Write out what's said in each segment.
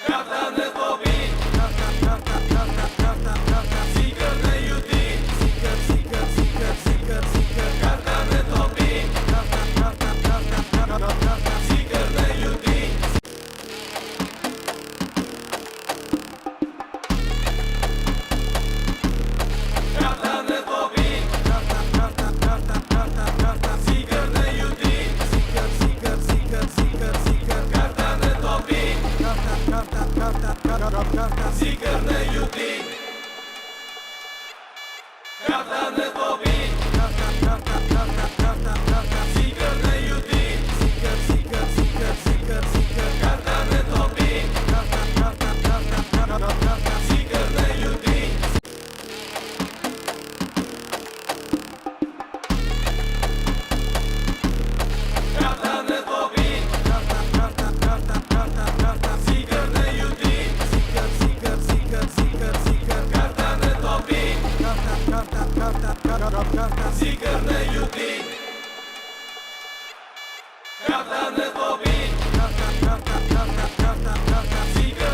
Karta në topi, sikër në juti, karta në topi, sikër në juti. Karta në topi, sikër në juti, karta në topi, sikër në juti. Karta në topi, sikër në juti, karta në topi, sikër në juti. Karta në topi, sikër në juti, karta në topi, sikër në juti. Karta në topi, sikër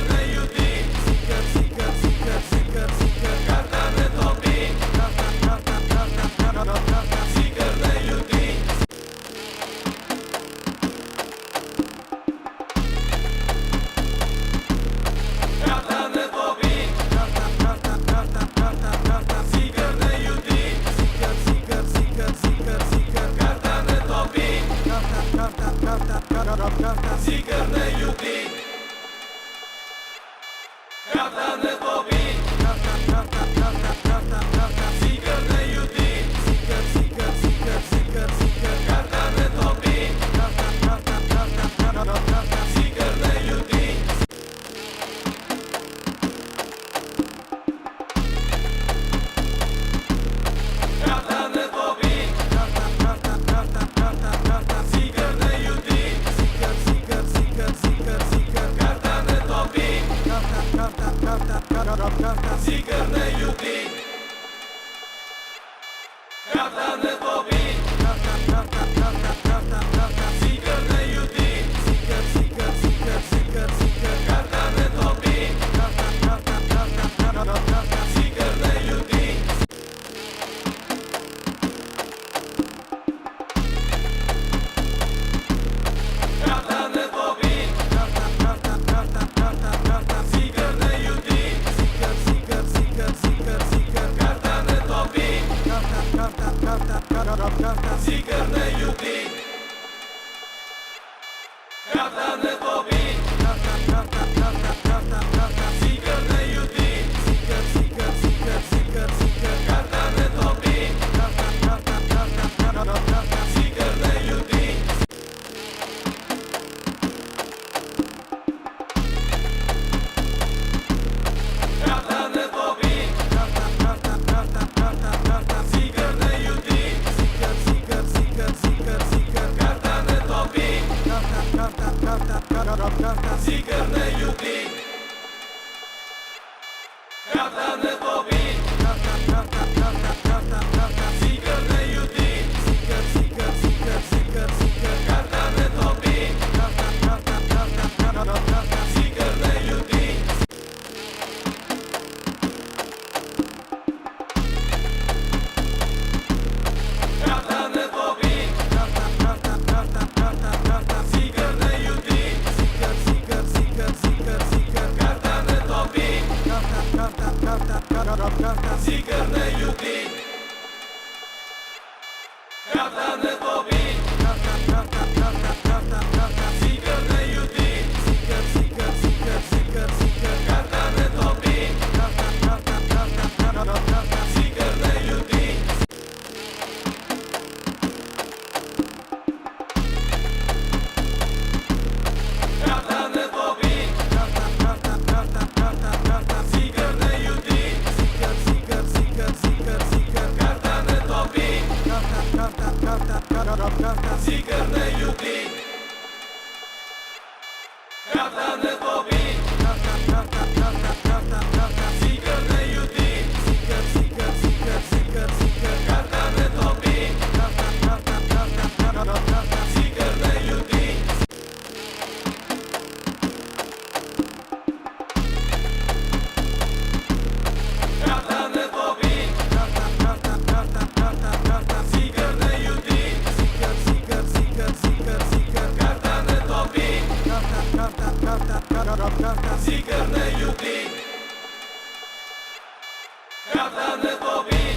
në juti, karta në topi, sikër në juti. Karta në topi, sikër në juti, karta në topi, sikër në juti. Karta në topi, sikër në juti, karta në topi, sikër në juti. Karta në topi, sikër në juti, karta në topi, sikër në juti. Karta në topi, sikër në juti, karta në topi, sikër në juti. Karta në topi, sikër në juti, karta në topi, sikër në juti. Karta në topi, sikër në juti, karta në topi, sikër në juti. Karta në topi, sikër në juti, karta në topi, sikër në juti. Karta në topi, sikër në juti, karta në topi, sikër në juti. Karta në topi, sikër në juti, karta në topi, sikër në juti. Karta në topi, sikër në juti, karta në topi, sikër në juti. Karta në topi, sikër në juti, Zikrni yuting. Kartani toping.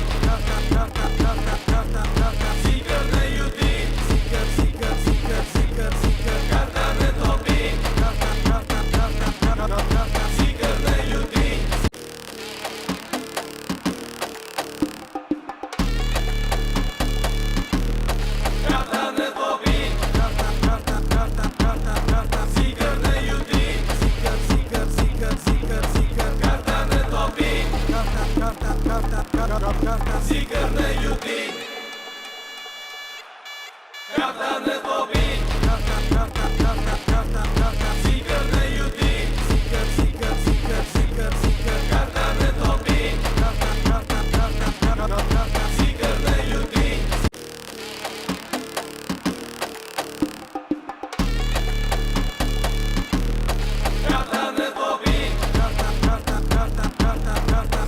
Zikrni yuting. Kartani toping. Zikrni yuting. Kartani toping. Zikrni yuting. Kartani toping. Zikrni yuting. Kartani toping. Zikrni yuting. Kartani toping.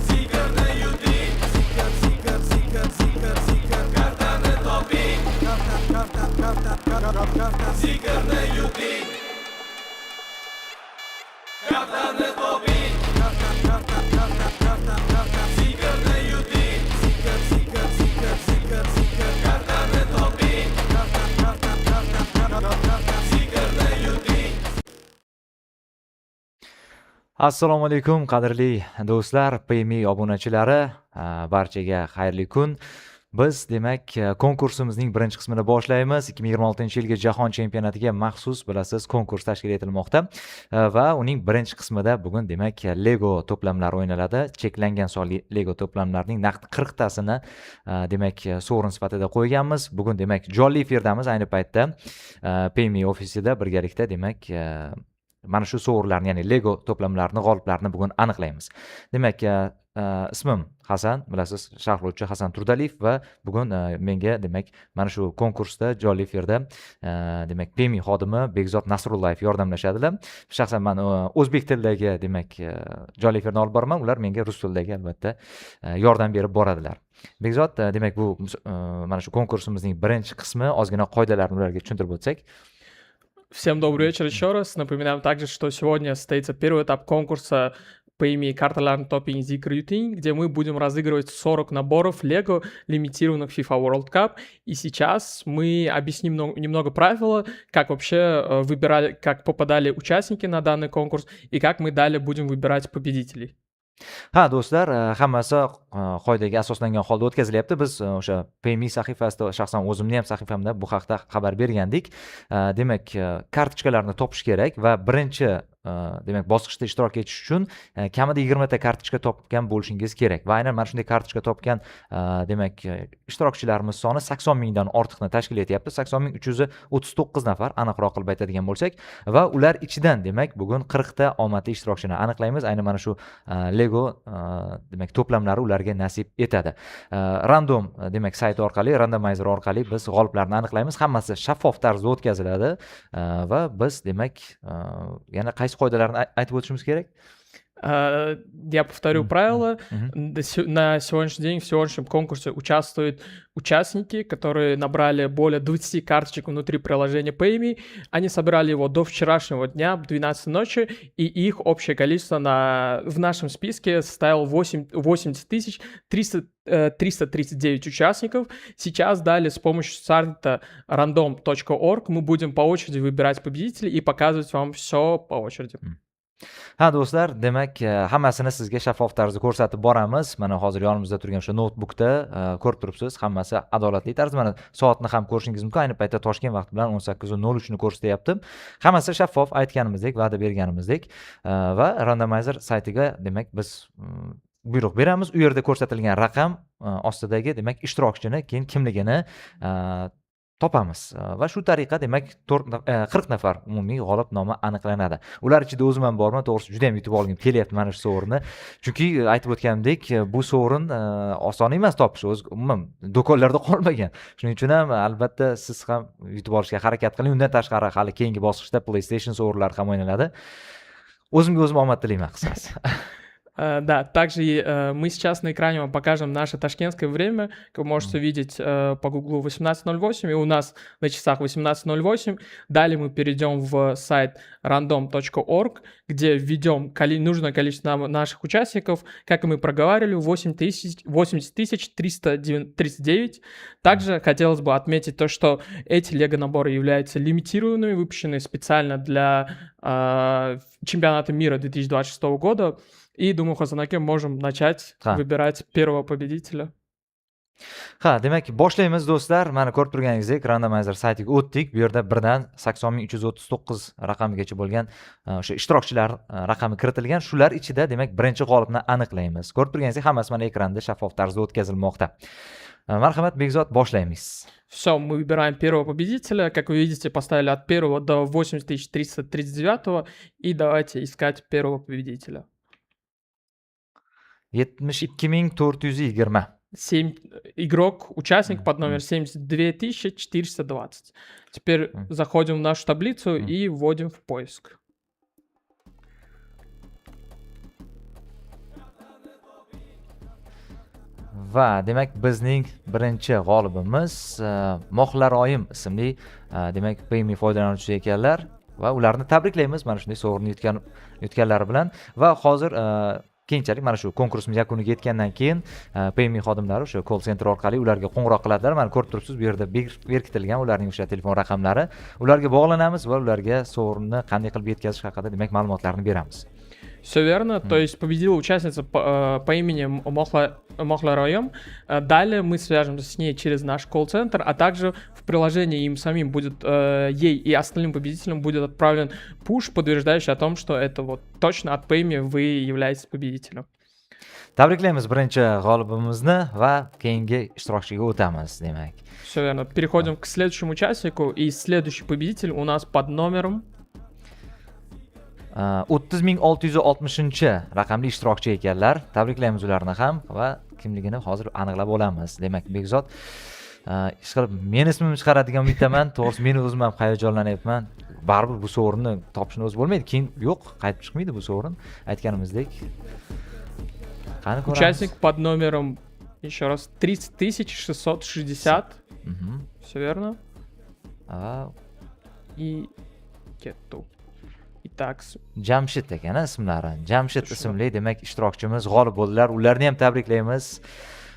Zikrni yuting. Kartani toping. Zikrni yuting. Kartani toping. Zikrni yuting. Kartani toping. Zikrni yuting. Kartani toping. Zikrni yuting. Assalomu alaykum qadrli do'stlar, PMI obunachilari, barchaga xayrli kun. Biz demak konkursimizning birinchi qismini boshlaymiz. 2026-yilgi Jahon chempionatiga maxsus bilasiz konkurs tashkil etilmoqda va uning birinchi qismida bugun demak Lego to'plamlari o'ynaladi. Cheklangan sonli Lego to'plamlarining naqd 40 tasini demak sovrin sifatida qo'yganmiz. Bugun demak jonli efirdamiz. Ayni paytda PMI ofisida birgalikda demak mana shu sovrinlarni, ya'ni Lego to'plamlarini g'oliblarini bugun aniqlaymiz. Demak, ismim Hasan, bilasiz, sharhlovchi Hasan Turdaliyev va bugun menga demak mana shu konkursda jonli efirda demak PMI xodimi Bekzod Nasrullayev yordamlashadilar. Shaxsan men o'zbek tilidagi demak jonli efirni olib boraman, ular menga rus tilidagi albatta yordam berib boradilar. Bekzod, demak bu mana shu konkursimizning birinchi qismi, ozgina qoidalarni ularga tushuntirib o'tsak. Всем добрый вечер еще раз. Напоминаем также, что сегодня состоится первый этап конкурса PMI карталарный топинг Zikrni, где мы будем разыгрывать 40 наборов Lego, лимитированных FIFA World Cup. И сейчас мы объясним немного правила, как вообще выбирали, как попадали участники на данный конкурс и как мы далее будем выбирать победителей. Ha do'stlar, hammasi qoidaga asoslangan holda o'tkazilyapti. Biz o'sha PMI sahifasida, shaxsan o'zimning ham sahifamda bu haqda xabar bergandik. Demak, kartochkalarni topish kerak va birinchi demak bosqichda ishtirok etish uchun kamida 20 ta kartochka topgan bo'lishingiz kerak. Va aynan mana shunday kartochka topgan demak ishtirokchilarimiz soni 80 mingdan ortiqni tashkil etyapti. 80.339 nafar, aniqroq qilib aytadigan bo'lsak, va ular ichidan demak bugun 40 ta omadli ishtirokchini aniqlaymiz. Aynan mana shu Lego demak to'plamlari ularga nasib etadi. Random demak sayti orqali, randomizer orqali biz g'oliblarni aniqlaymiz. Hammasi shaffof tarzda o'tkaziladi va biz demak yana qaysi qoidalarni aytib o'tishimiz kerak? Я повторю правила. На сегодняшний день в сегодняшнем конкурсе участвуют участники, которые набрали более 20 карточек внутри приложения PMI. Они собирали его до вчерашнего дня, 12 ночи, и их общее количество в нашем списке составило 80 339 участников. Сейчас далее с помощью сайта random.org мы будем по очереди выбирать победителей и показывать вам все по очереди. Ha do'stlar, demak hammasini sizga shaffof tarzda ko'rsatib boramiz. Mana hozir yonimizda turgan shu notebookda ko'rib turibsiz, hammasi adolatli tarzda. Mana soatni ham ko'rishingiz mumkin. Ayni paytda Toshkent vaqti bilan 18:03 ni ko'rsatyapti. Hammasi shaffof, aytganimizdek, va'da berganimizdek va randomizer saytiga demak biz buyruq beramiz. U yerda ko'rsatilgan raqam ostidagi demak ishtirokchini keyin kimligini topamiz va shu tariqa demak 40 nafar umumiy g'olib nomi aniqlanadi. Ular ichida o'zim ham borman, to'g'risi juda ham yutib olgim kelyapti mana shu sovrinni. Chunki aytib o'tganimdek, bu sovrin oson emas topish, umuman do'konlarda qolmagan. Shuning uchun ham albatta siz ham yutib olishga harakat qiling. Undan tashqari hali keyingi bosqichda PlayStation sovrinlari ham o'ynaladi. O'zimga o'zim omad tilayman qisqasi. Да, также мы сейчас на экране вам покажем наше ташкентское время. Как вы можете видеть по Гуглу 18:08, и у нас на часах 18:08. Далее мы перейдем в сайт random.org, где введем нужное количество наших участников. Как и мы проговаривали, 80 339. Также хотелось бы отметить то, что эти лего-наборы являются лимитированными, выпущенные специально для чемпионата мира 2026 года. И, думаю, Хозанаке можем начать выбирать первого победителя. Demak, boshlaymiz do'stlar. Mana ko'rib turganingizdek, randomizer saytiga o'tdik. Bu yerda 1 dan 80339 raqamigacha bo'lgan o'sha ishtirokchilar raqami kiritilgan. Shular ichida, demak, birinchi g'olibni aniqlaymiz. Ko'rib turganingizdek, hammasi mana ekranda shaffof tarzda o'tkazilmoqda. Marhamat, Begzod, boshlaymiz. Все, мы выбираем первого победителя. Как вы видите, поставили от 1 до 80339. И давайте искать первого победителя. 72420. Игрок, участник под номер 72420. Теперь заходим в нашу таблицу и вводим в поиск. Va demak bizning birinchi g'olibimiz Mohlaroyim ismli demak PayMe foydalanuvchisi ekanlar va ularni tabriklaymiz mana shunday sovrinni yutganlari bilan. Va hozir keyinchalik mana shu konkursimiz yakuniga yetgandan keyin PayMe xodimlari o'sha call center orqali ularga qo'ng'iroq qiladilar. Mana ko'rib turibsiz, bu yerda berkitilgan ularning o'sha telefon raqamlari. Ularga bog'lanamiz va ularga sovrinni qanday qilib yetkazish haqida demak ma'lumotlarni beramiz. Все верно, то есть победила участница по имени Мохлароем. Далее мы свяжемся с ней через наш колл-центр, а также в приложении им самим будет, ей и остальным победителям будет отправлен пуш, подтверждающий о том, что это вот точно от PayMe вы являетесь победителем. Tabriklaymiz birinchi g'olibimizni va keyingi ishtirokchiga o'tamiz, demak. Все верно. Переходим к следующему участнику, и следующий победитель у нас под номером 30660 raqamli ishtirokchi ekanlar. Tabriklaymiz ularni ham va kimligini hozir aniqlab olamiz. Demak, Begzod ishqilib men ismimni chiqaradigan umiddaman. To'g'risi, men o'zim ham hayajonlanyapman. Baribir bu sovrinni topishni o'zi bo'lmaydi. Keyin yo'q, qaytib chiqmaydi bu sovrin. Aytganimizdek. Qani ko'ramiz. Участник под номером еще раз 30660. Все верно. И kettu. Итак, Jamshid ekan ismlari. Jamshid ismli demak ishtirokchimiz g'olib bo'ldilar. Ularni ham tabriklaymiz.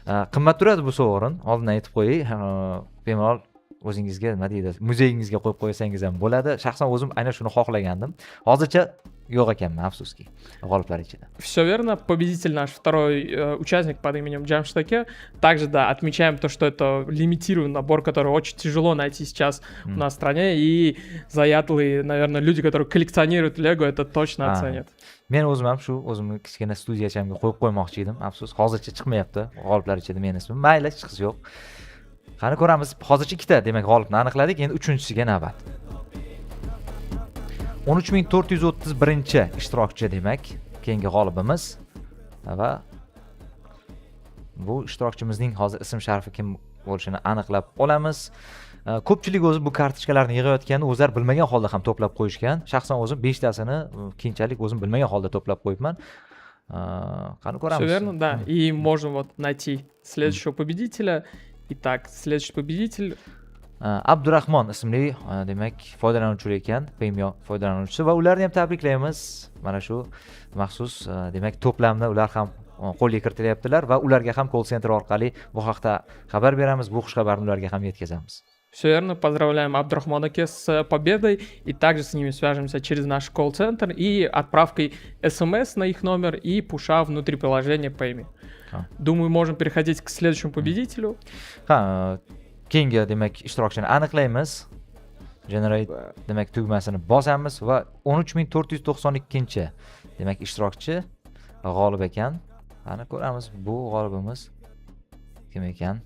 Qimmat turadi bu sovrin. Oldindan aytib qo'yay. Bemalol o'zingizga nima deydi, muzeyingizga qo'yib qo'ysangiz ham bo'ladi. Shaxsan o'zim aynan shuni xohlagandim. Hozircha yo'q ekanman, afsuski, g'oliblar ichida. Все верно. Победитель наш второй участник под именем Джамшитаке. Также, да, отмечаем то, что это лимитированный набор, который очень тяжело найти сейчас у нас в стране. И заядлые, наверное, люди, которые коллекционируют Лего, это точно оценят. Men o'zim ham shu o'zimni kichkina studiyachamga qo'yib qo'ymoqchi edim. Afsus, hozircha chiqmayapti. G'oliblar ichida men ismim. Mayli, chiqish yo'q. Qani ko'ramiz. Hozircha ikkita demak g'olibni aniqladik. Endi uchinchisiga navbat. 13431 ishtirokchi demak keyingi g'olibimiz va bu ishtirokchimizning hozir ism sharifi kim bo'lishini aniqlab olamiz. Ko'pchilik o'zi bu kartochkalarni yig'ayotganda o'zlari bilmagan holda ham to'plab qo'yishgan. Shaxsan o'zim 5 tasini keyinchalik o'zim bilmagan holda to'plab qo'yibman. Qani ko'ramiz. Все верно, да. И можем вот найти следующего победителя. Итак, следующий победитель Abdurahmon ismli demak foydalanuvchi ekan, PayMe foydalanuvchisi va ularni ham tabriklaymiz. Mana shu maxsus demak to'plamni ular ham qo'lga kiritilyaptilar va ularga ham call center orqali bu haqda xabar beramiz, bu xush xabarni ularga ham yetkazamiz. Все верно, поздравляем Абдрахманаке с победой, и также с ними свяжемся через наш колл-центр и отправкой смс на их номер и пуша внутри приложения PayMe. Думаю, можем переходить к следующему победителю. Keyingi demak ishtirokchini aniqlaymiz. Generate demak tugmasini bosamiz va 13492 demak ishtirokchi g'olib ekan. Qani ko'ramiz bu g'olibimiz kim ekan.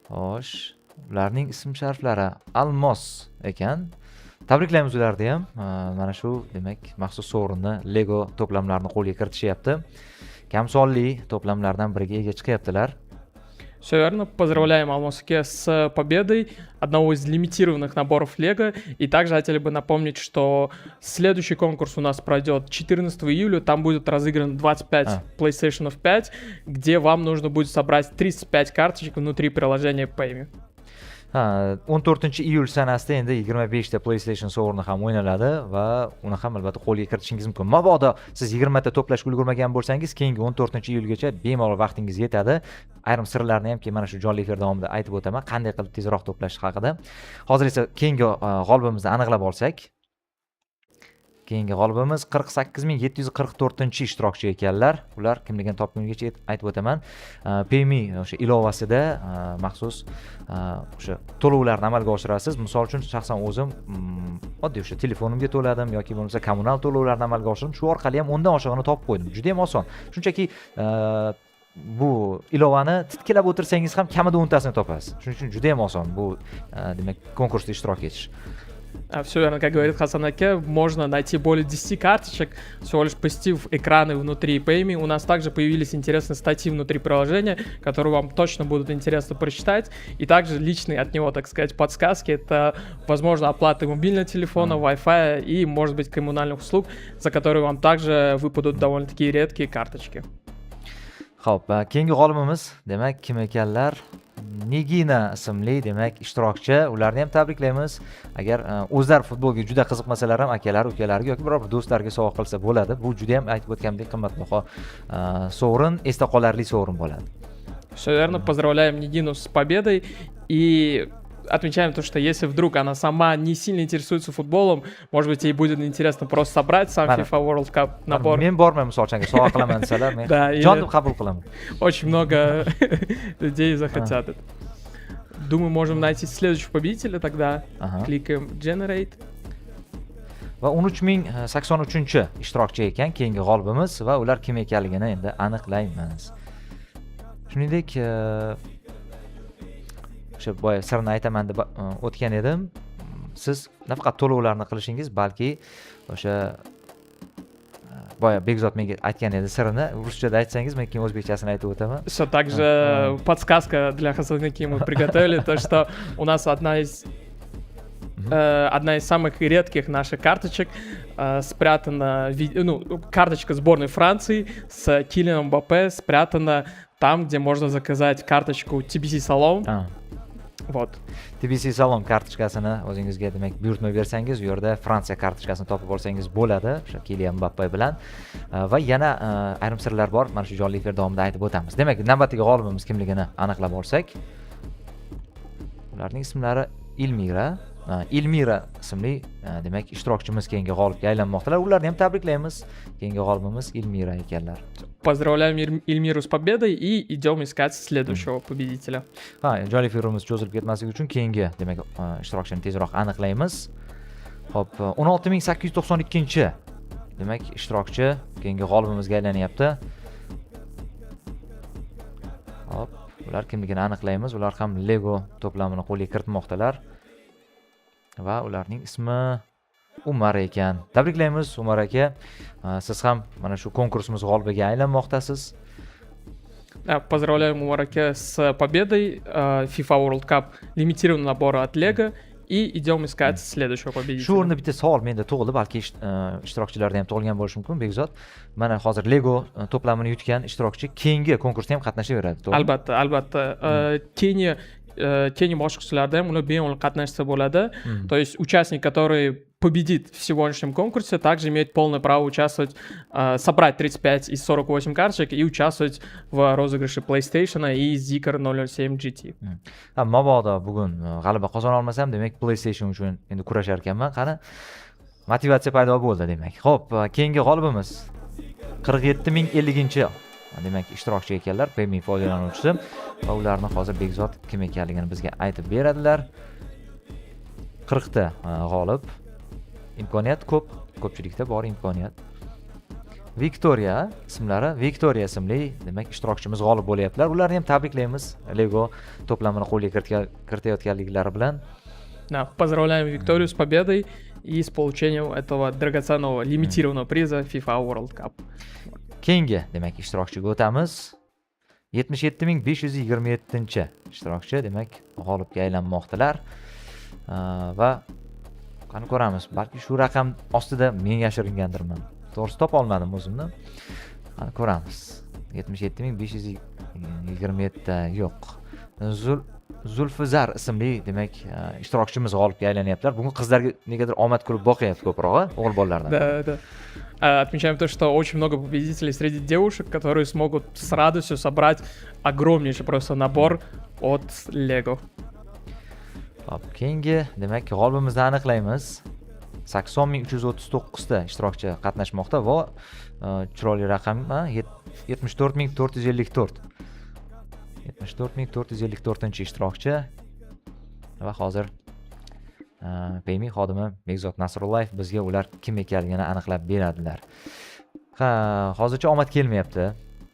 Xo'sh, ularning ism shariflari Almos ekan. Tabriklaymiz ularni ham. Mana shu demak maxsus sovrinni Lego to'plamlarini qo'lga kiritishyapti. Kamsonli to'plamlardan biriga ega chiqyaptilar. Все верно. Поздравляем Алмасуке с победой одного из лимитированных наборов Лего. И также хотели бы напомнить, что следующий конкурс у нас пройдет 14 июля. Там будет разыграно 25 PlayStation 5, где вам нужно будет собрать 35 карточек внутри приложения Payme. 14-iyul sanasida endi 25 ta PlayStation sovrini ham o'ynaladi va uni ham albatta qo'lga kiritishingiz mumkin. Mabodo siz 20 ta to'plashga ulgurmagan bo'lsangiz, keyingi 14-iyulgacha bemalol vaqtingiz yetadi. Ayrim sirlarni ham keyin mana shu jonli efir davomida aytib o'taman, qanday qilib tezroq to'plash haqida. Hozir esa keyingi g'olibimizni aniqlab olsak. Keyingi g'olibimiz 48744-ishtirokchi ekanlar. Ular kimligini topgungacha aytib o'taman. Payme o'sha ilovasida maxsus o'sha to'lovlarni amalga oshirasiz. Misol uchun shaxsan o'zim oddiy o'sha telefonimga to'ladim yoki bo'lmasa kommunal to'lovlarni amalga oshirdim. Shu orqali ham undan oshig'ini topib qo'ydim. Juda ham oson. Shunchaki bu ilovani titkilab o'tirsangiz ham kamida 10 tasini topasiz. Shuning uchun juda ham oson bu demak konkursda ishtirok etish. Все верно, как говорит Хасан Аке, можно найти более 10 карточек, всего лишь посетив экраны внутри Payme. У нас также появились интересные статьи внутри приложения, которые вам точно будут интересно прочитать. И также личные от него, так сказать, подсказки. Это, возможно, оплата мобильного телефона, Wi-Fi и, может быть, коммунальных услуг, за которые вам также выпадут довольно-таки редкие карточки. Xo'p, keyingi g'olibimiz, demak, kim ekanlar? Nigina ismli, demak, ishtirokchi. Ularni ham tabriklaymiz. Agar o'zlari futbolga juda qiziqmasalar ham akalari, ukalariga yoki biror bir do'stlariga sovg'a qilsa bo'ladi. Bu juda ham aytib o'tgandek qimmatbaho sovrin, esda qolarli sovrin bo'ladi. Все верно, поздравляем Нигину с победой и отмечаем то, что если вдруг она сама не сильно интересуется футболом, может быть, ей будет интересно просто собрать сам FIFA World Cup набор. Men bormayman misol uchun, sovg'a qilaman desalar, men jon deb qabul qilaman. Очень много людей захотят это. Думаю, можем найти следующего победителя тогда. Кликаем Generate. Va 13083-ishtirokchi ekan keyingi g'olibimiz va ular kim ekanligini endi aniqlaymiz. Shuningdek, o'sha boya sirni aytaman deb o'tgan edim. Siz nafaqat to'lovlarni qilishingiz, balki o'sha boya Bekzod menga aytgan edi sirini ruschada aytsangiz, men keyin o'zbekchasini aytib o'taman. Все также подсказка для Хасанаки мы приготовили, то что у нас одна из самых редких наших карточек спрятана, карточка сборной Франции с Килианом Мбаппе спрятана там, где можно заказать карточку TBC Salon. Вот. TBC Salon kartochkasini o'zingizga demak buyurtma bersangiz, u yerda Fransiya kartochkasini topib olsangiz bo'ladi, o'sha Kylian Mbappe bilan. Va yana ayrim sirlar bor, mana shu jonli efir davomida aytib o'tamiz. Demak, navbatdagi g'olibimiz kimligini aniqlab olsak, ularning ismlari Ilmira ismli demak ishtirokchimiz keyingi g'olibga aylanmoqdalar. Ularni ham tabriklaymiz. Keyingi g'olibimiz Ilmira ekanlar. Поздравляем Ильмиру с победой и идем искать следующего победителя. Jonli efirimiz cho'zilib ketmasligi uchun keyingi demak ishtirokchini tezroq aniqlaymiz. Xo'p, 16892 demak ishtirokchi keyingi g'olibimizga aylanyapti. Hop, ular kimligini aniqlaymiz. Ular ham Lego to'plamini qo'lga kiritmoqdalar. Va ularning ismi Umar ekan. Tabriklaymiz Umar aka. Siz ham mana shu konkursimiz g'olibiga aylanmoqdasiz. Поздравляем Умараке с победой. FIFA World Cup лимитированный набор от Lego. И идем искать следующего победителя. Shu o'rinda bitta savol menda tug'ildi, balki ishtirokchilarda ham tug'ilgan bo'lishi mumkin, Bekzod. Mana hozir Lego to'plamini yutgan ishtirokchi keyingi konkursda ham qatnashaveradi, to'g'rimi? Albatta. Keyingi bosqichlarda ham ular bemalol qatnashsa bo'ladi. То есть участник, который победит в сегодняшнем конкурсе, также имеет полное право участвовать, собрать 35 из 48 карточек и участвовать в розыгрыше PlayStation и Zikr 007 GT. Mabodo bugun g'alaba qozona olmasam, demak PlayStation uchun endi kurashar ekanman. Qani motivatsiya paydo bo'ldi demak. Xo'p, keyingi g'olibimiz 47050 demak ishtirokchi ekanlar, Payme foydalanuvchisi va ularni hozir Bekzod kim ekanligini bizga aytib beradilar. 40 ta g'olib. Imkoniyat ko'p, ko'pchilikda bor imkoniyat. Victoria ismli demak ishtirokchimiz g'olib bo'lyaptilar. Ularni ham tabriklaymiz Lego to'plamini qo'lga kiritayotganliklari bilan. Поздравляем Викторию с победой и с получением этого драгоценного лимитированного приза FIFA World Cup. Keyingi demak ishtirokchiga o'tamiz. 77527 ishtirokchi demak g'olibga aylanmoqdalar. Va qani ko'ramiz, balki shu raqam ostida men yashiringandirman. To'g'risi topa olmadim o'zimni. Qani ko'ramiz. 77527 yo'q. Zulfizar ismli demak ishtirokchimiz g'olibga aylanyaptilar. Bugun qizlarga negadir omad kulib boqyapti ko'proq, o'g'il bolalardan. Да. Отмечаем то, что очень много победителей среди девушек, которые смогут с радостью собрать огромнейший просто набор от Lego. Hop, keyingi demak g'olibimizni aniqlaymiz. 80339 ta ishtirokchi qatnashmoqda va chiroyli raqam 74454. 74454-ishtirokchi va hozir PayMe xodimi Bekzod Nasrullayev bizga ular kim ekanligini aniqlab beradilar. Hozircha omad kelmayapti,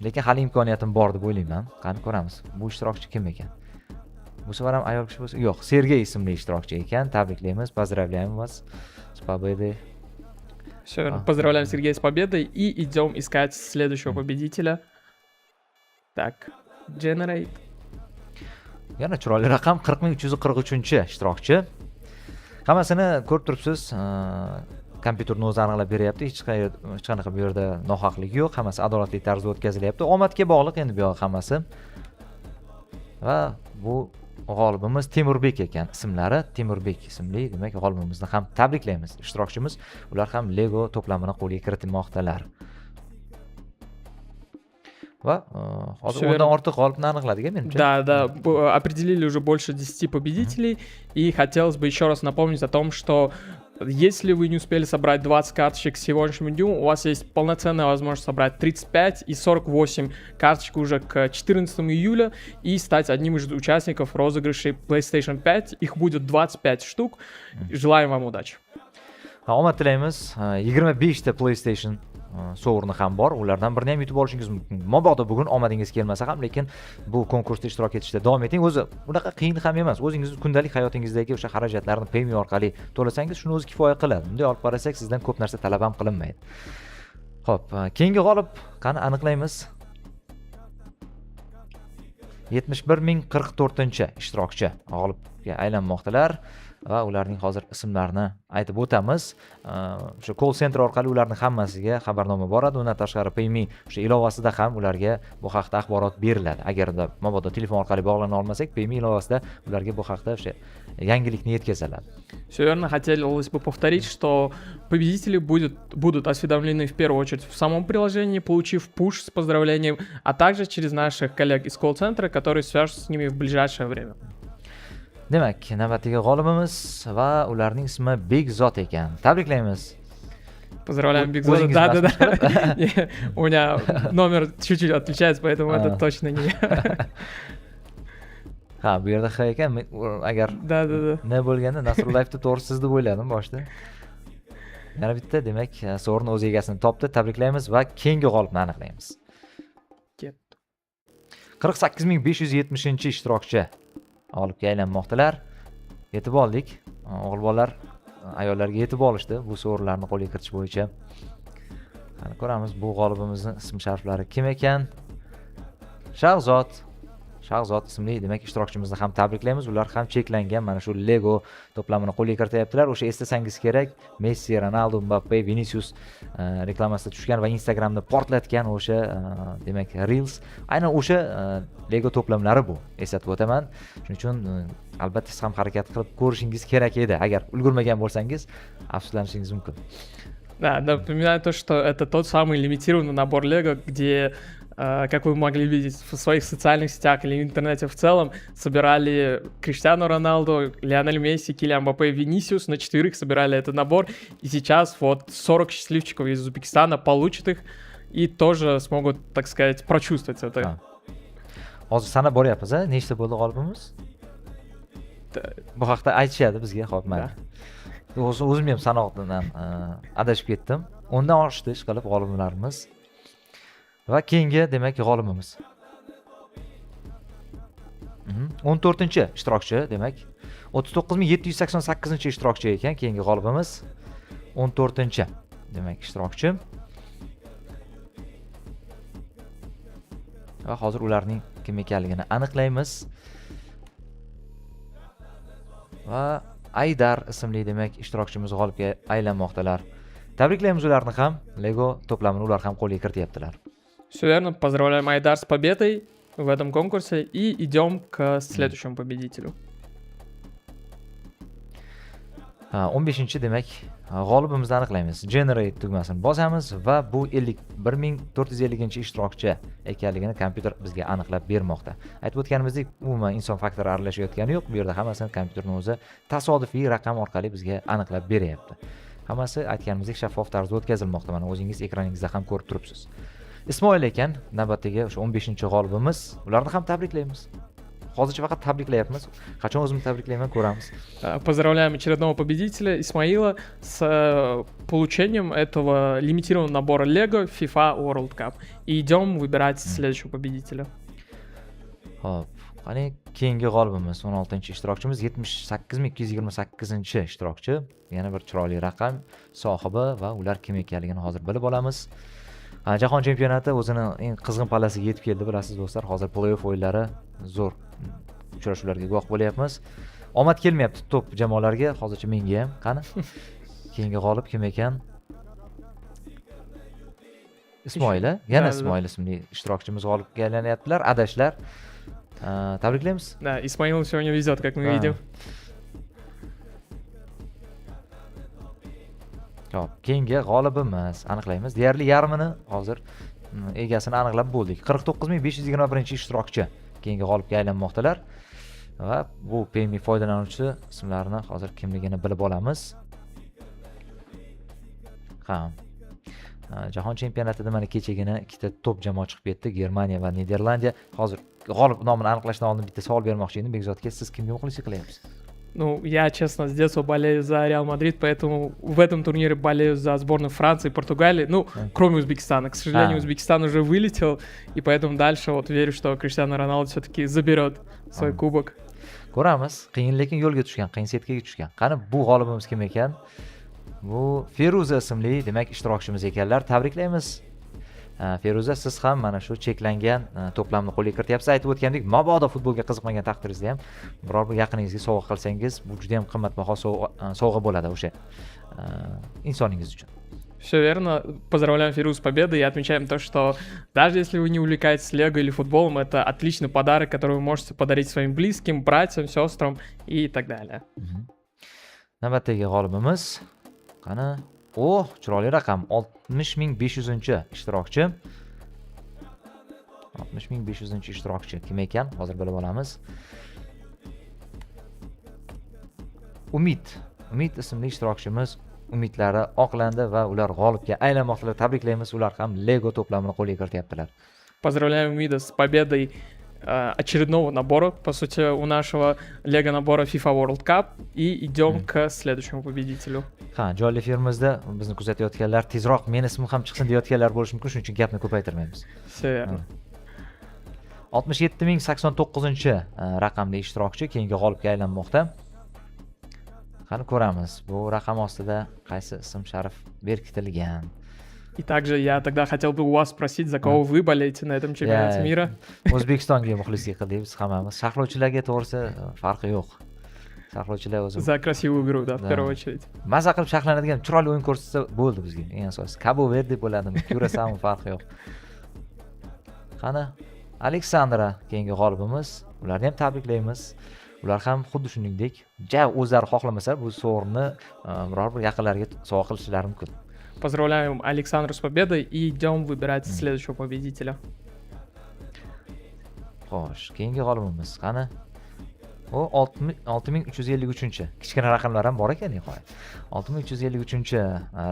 lekin hali imkoniyatim bor deb o'ylayman. Qani ko'ramiz. Bu ishtirokchi kim ekan? Bu safar ham ayol kishi bo'lsa, yo'q, Sergey ismli ishtirokchi ekan. Tabriklaymiz, поздравляем вас с победой. Все верно. Поздравляем Сергея с победой и идем искать следующего победителя. Так, Generate. Yana chiroyli raqam 40343-ishtirokchi. Hammasini ko'rib turibsiz, kompyuterni o'zi aniqlab beryapti. Hech qanaqa bu yerda nohaqlik yo'q. Hammasi adolatli tarzda o'tkazilyapti. Omadga bog'liq endi bu yoq hammasi. Va bu g'olibimiz Temurbek ekan. Ismlari Temurbek ismli, demak g'olibimizni ham tabriklaymiz. Ishtirokchimiz, ular ham Lego to'plamini qo'lga kiritmoqdalar. Va hozir undan ortiq g'olibni aniqladik, menimcha. Да, определили уже больше 10 победителей, и хотелось бы еще раз напомнить о том, что если вы не успели собрать 20 карточек к сегодняшнему дню, у вас есть полноценная возможность собрать 35 и 48 карточек уже к 14 июля и стать одним из участников розыгрышей PlayStation 5. Их будет 25 штук. Желаем вам удачи. Omad tilaymiz. 25 ta PlayStation sovrini ham bor. Ulardan birini ham yutib olishingiz mumkin. Mabodo bugun omadingiz kelmasa ham, lekin bu konkursda ishtirok etishda davom eting. O'zi unaqa qiyin ham emas. O'zingiz kundalik hayotingizdagi o'sha xarajatlarni PayMe orqali to'lasangiz, shuni o'zi kifoya qiladi. Bunday olib qarasak, sizdan ko'p narsa talab ham qilinmaydi. Xo'p, keyingi g'olib qani aniqlaymiz. 71044-ishtirokchi g'olibga aylanmoqdalar. Va ularning hozir ismlarini aytib o'tamiz. O'sha call center orqali ularning hammasiga xabarnoma boradi. Undan tashqari PayMe o'sha ilovasida ham ularga bu haqda axborot beriladi. Agarda mabodo telefon orqali bog'lana olmasak, PayMe ilovasida ularga bu haqda o'sha yangilikni yetkaziladi. Все верно, хотелось бы повторить, что победители будут осведомлены в первую очередь в самом приложении, получив пуш с поздравлением, а также через наших коллег из колл-центра, которые свяжутся с ними в ближайшее время. Demak, navbatdagi g'olibimiz va ularning ismi Bekzod ekan. Tabriklaymiz. Поздравляем, Бигзода. Да. У меня номер чуть-чуть отличается, поэтому это точно не я. Ha, bu yerda X ekan. Agar Да. ne bo'lganda Nasrullayevni to'g'ri siz deb o'yladim boshda. Yana bitta, demak, sovrin o'z egasini topdi. Tabriklaymiz va keyingi g'olibni aniqlaymiz. 48570-ishtirokchi g'olibga aylanmoqdalar. Yetib oldik. O'g'il bolalar ayollarga yetib olishdi bu sovrinlarni qo'lga kiritish bo'yicha. Qani ko'ramiz bu g'olibimizning ism-shariflari kim ekan? Shahzod ismli demak ishtirokchimizni ham tabriklaymiz. Ular ham cheklangan mana shu Lego to'plamini qo'lga kirityaptilar. O'sha eslasangiz kerak, Messi, Ronaldo, Mbappe, Vinicius reklamasida tushgan va Instagramda portlatgan o'sha demak Reels. Aynan o'sha Lego to'plamlari bu. Eslatib o'taman. Shuning uchun albatta siz ham harakat qilib ko'rishingiz kerak edi. Agar ulgurmagan bo'lsangiz, afsuslanishingiz mumkin. Да, напоминаю то, что это тот самый лимитированный набор Lego, где, как вы могли видеть в своих социальных сетях или в интернете в целом, собирали Криштиану Роналду, Лионель Месси, Килиан Мбаппе, Винисиус, на 4 собирали этот набор, и сейчас вот 40 счастливчиков из Узбекистана получат их и тоже смогут, так сказать, прочувствовать это. Hozir sanab boryapmiz, nechta bo'ldi g'olibimiz? Bu haqda aytishadi bizga, xo'p, mana. O'zim ham sanoqdan adashib ketdim. Undan oshdi ishqilib g'oliblarimiz. Va keyingi demak g'olibimiz. 14-ishtirokchi demak 39788-ishtirokchi ekan keyingi g'olibimiz. 14 demak ishtirokchi. va hozir ularning kim ekanligini aniqlaymiz. Va Aydar ismli demak ishtirokchimiz g'olibga aylanmoqdalar. Tabriklaymiz ularni ham. Lego to'plamini ular ham qo'lga kirityaptilar. Все верно. Поздравляем Айдар с победой в этом конкурсе и идем к следующему победителю. 15-chi demak g'olibimizni aniqlaymiz. Generate tugmasini bosamiz va bu 1450-ishtirokchi ekanligini kompyuter bizga aniqlab bermoqda. Aytib o'tganimizdek, umuman inson faktori aralashayotgani yo'q. Bu yerda hammasini kompyuterning o'zi tasodifiy raqam orqali bizga aniqlab beryapti. Hammasi aytganimizdek shaffof tarzda o'tkazilmoqda. Mana o'zingiz ekraningizda ham ko'rib turibsiz. Ismoil ekan navbatdagi o'sha 15-g'olibimiz. Ularni ham tabriklaymiz. Hozircha faqat tabriklayapmiz. Qachon o'zimni tabriklayman, ko'ramiz. Поздравляем очередного победителя Исмаила с получением этого лимитированного набора Lego FIFA World Cup. И идем выбирать следующего победителя. Xo'p, qani keyingi g'olibimiz 16-ishtirokchimiz 78228-ishtirokchi. Yana bir chiroyli raqam sohibi va ular kim ekanligini hozir bilib olamiz. Jahon chempionati o'zini eng qizg'in pallasiga yetib keldi, bilasiz do'stlar. Hozir play-off o'yinlari zo'r uchrashuvlarga guvoh bo'lyapmiz. Omad kelmayapti top jamoalarga, hozircha menga ham. Qani? Keyingi g'olib kim ekan? Ismoil, yana Ismoil ismli ishtirokchimiz g'olibga aylanyaptilar. Adashlar. Tabriklaymiz. Да, Исмаилу сегодня везет, как мы видим. Xo'p, keyingi g'olibimiz aniqlaymiz. Deyarli yarmini hozir egasini aniqlab bo'ldik. 49521-ishtirokchi keyingi g'olibga aylanmoqdalar. Va bu PMI foydalanuvchi ismlarini hozir kimligini bilib olamiz. Jahon chempionatida mana kechagina ikkita top jamoa chiqib ketdi, Germaniya va Niderlandiya. Hozir g'olib nomini aniqlashdan oldin bitta savol bermoqchi edim. Bekzodga, siz kimga muxlislik qilyapsiz? Ну, я, честно, с детства болею за Реал Мадрид, поэтому в этом турнире болею за сборную Франции и Португалии. Ну, кроме Узбекистана. К сожалению, Узбекистан уже вылетел, и поэтому дальше вот верю, что Криштиану Роналду все-таки заберет свой кубок. Ko'ramiz. Qiyin lekin yo'lga tushgan, qiyin setkaga tushgan. Qani bu g'olibimiz kim ekan? Bu Feruza ismli, demak, ishtirokchimiz ekanlar. Tabriklaymiz. Feruza, siz ham mana shu cheklangan to'plamni qo'lga kirityapsiz. Aytib o'tgandek, mabodo futbolga qiziqmagan taqdiringizda ham biror bir yaqiningizga sovg'a qilsangiz, bu juda ham qimmatbaho sovg'a bo'ladi o'sha insoningiz uchun. Все верно. Поздравляем Фиру с победой и отмечаем то, что даже если вы не увлекаетесь Лего или футболом, это отличный подарок, который вы можете подарить своим близким, братьям, сестрам и так далее. Navbatdagi g'olibimiz qani? Chiroyli raqam 60500-ishtirokchi. 60500-ishtirokchi kim ekan? Hozir bilib olamiz. Umid ismli ishtirokchimiz umidlari oqlandi va ular g'olibga aylanmoqdalar. Tabriklaymiz, ular ham Lego to'plamini qo'lga kirityaptilar. Поздравляем Умида с победой очередного набора, по сути, у нашего Lego набора FIFA World Cup, и идем к следующему победителю. Joyli efirimizda bizni kuzatayotganlar tezroq men ismim ham chiqsin deyotganlar bo'lishi mumkin, shuning uchun gapni ko'paytirmaymiz. Все верно. 67089-raqamli ishtirokchi keyingi g'olibga aylanmoqda. Qani ko'ramiz, bu raqam ostida qaysi ism-sharif berkitilgan. И также я тогда хотел бы у вас спросить, за кого вы болеете на этом чемпионате мира? O'zbekistonga muxlislik qildik hammamiz. Sharhlovchilarga to'g'risi farqi yo'q. Sharhlovchilar o'zi За красивую игру, да, в первую очередь. Maza qilib sharhlanadigan chiroyli o'yin ko'rsatsa bo'ldi bizga. Eng asosiysi Cabo Verde bo'ladimi, ko'rasanmi farqi yo'q. Qani Aleksandra keyingi g'olibimiz. Ularni ham tabriklaymiz. Ular ham xuddi shuningdek, o'zlari xohlamasa bu sovrinni biror bir yaqinlariga sovg'a qilishlari mumkin. Поздравляем Александру с победой и идем выбирать следующего победителя. Xo'sh, keyingi g'olibimiz qani? U 6353-chi. Kichkina raqamlar ham bor ekan, nihoyat. 6353-chi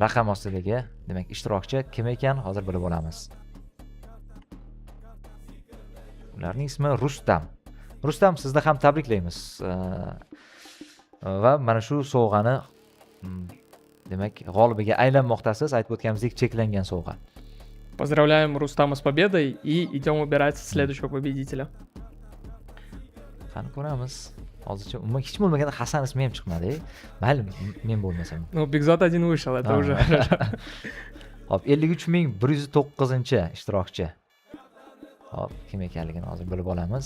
raqam ostidagi, demak, ishtirokchi kim ekan? Hozir bilib olamiz. Ularning ismi Rustam. Rustam, sizni ham tabriklaymiz. Va mana shu sovg'ani demak, g'olibiga aylanmoqdasiz. Aytib o'tganimizdek, cheklangan sovg'a. Поздравляем Рустама с победой и идем выбирать следующего победителя. Qani ko'ramiz. Hozircha umuman hech bo'lmaganda Hasan ismi ham chiqmadi. Mayli, men bo'lmasam. Ну, Бигзот один вышел, это уже. Hop, 53109-ishtirokchi. Hop, kim ekanligini hozir bilib olamiz.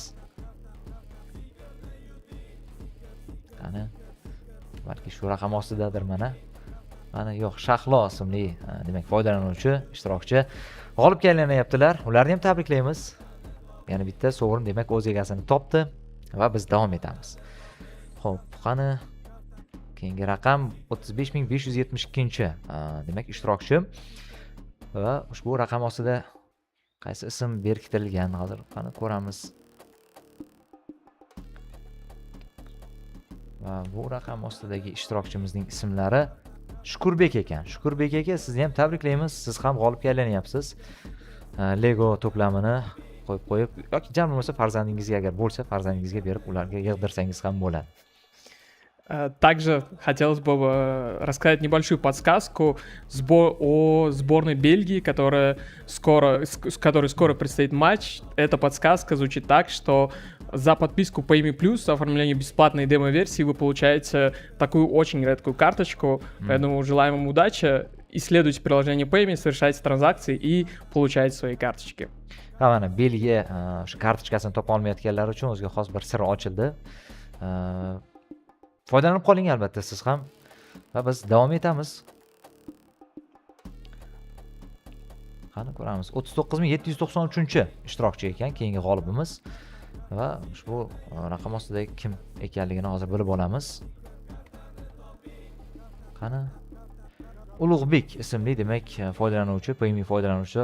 Qani, balki shu raqam ostidadir mana. Mana yo'q, Shahlo ismli, demak, foydalanuvchi, ishtirokchi g'olib kelayaptilar. Ularni ham tabriklaymiz. Yana bitta sovrin demak o'z egasini topdi va biz davom etamiz. Xo'p, qani keyingi raqam 35572, demak, ishtirokchi va ushbu raqam ostida qaysi ism berkitilgan hozir qani ko'ramiz. Va bu raqam ostidagi ishtirokchimizning ismlari Shukurbek ekan. Shukurbek aka, sizni ham tabriklaymiz. Siz ham g'olib kelayapsiz. Lego to'plamini qo'yib yoki jam bo'lmasa farzandingizga agar bo'lsa, farzandingizga berib ularga yig'dirsangiz ham bo'ladi. Также хотелось бы рассказать небольшую подсказку о сборной Бельгии, с которой скоро предстоит матч. Эта подсказка звучит так, что за подписку Payme Plus, оформление бесплатной демо-версии, вы получаете такую очень редкую карточку. Поэтому желаем вам удачи. Исследуйте приложение Payme, совершайте транзакции и получайте свои карточки. Mana Belgiya o'sha kartochkasini topa olmayotganlar uchun o'ziga xos bir sir ochildi. Foydalanib qoling albatta siz ham. Va biz davom etamiz. Qani ko'ramiz. 39793-ishtirokchi ekan keyingi g'olibimiz. Va ushbu raqam ostida kim ekanligini hozir bilib olamiz. Qani Ulug'bek ismli demak foydalanuvchi, Payme foydalanuvchi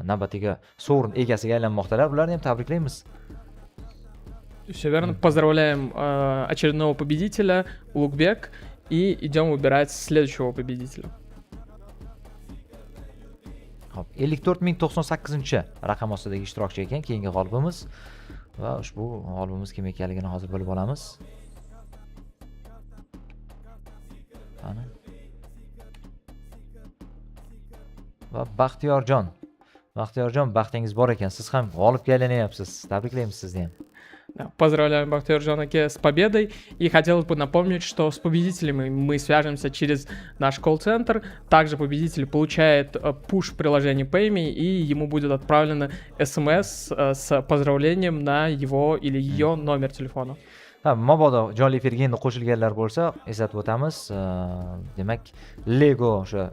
navbatiga sovrin egasiga aylanmoqdalar. Ularni ham tabriklaymiz. Все верно. Поздравляем очередного победителя, Улугбек, и идем выбирать следующего победителя. Hop, 54098-raqam ostidagi ishtirokchi ekan keyingi g'olibimiz va ushbu g'olibimiz kim ekanligini hozir bilib olamiz. Qani. Va Baxtiyorjon, baxtingiz bor ekan. Siz ham g'olibga aylanyapsiz. Tabriklaymiz sizni ham. Да, поздравляем Бахтиёржон Аке с победой. И хотелось бы напомнить, что с победителями мы свяжемся через наш колл-центр. Также победитель получает пуш в приложении Payme, и ему будет отправлено смс с поздравлением на его или ее номер телефона. Mabodo jonli efirga endi qo'shilganlar bo'lsa, eslatib o'tamiz. Demak, Lego o'sha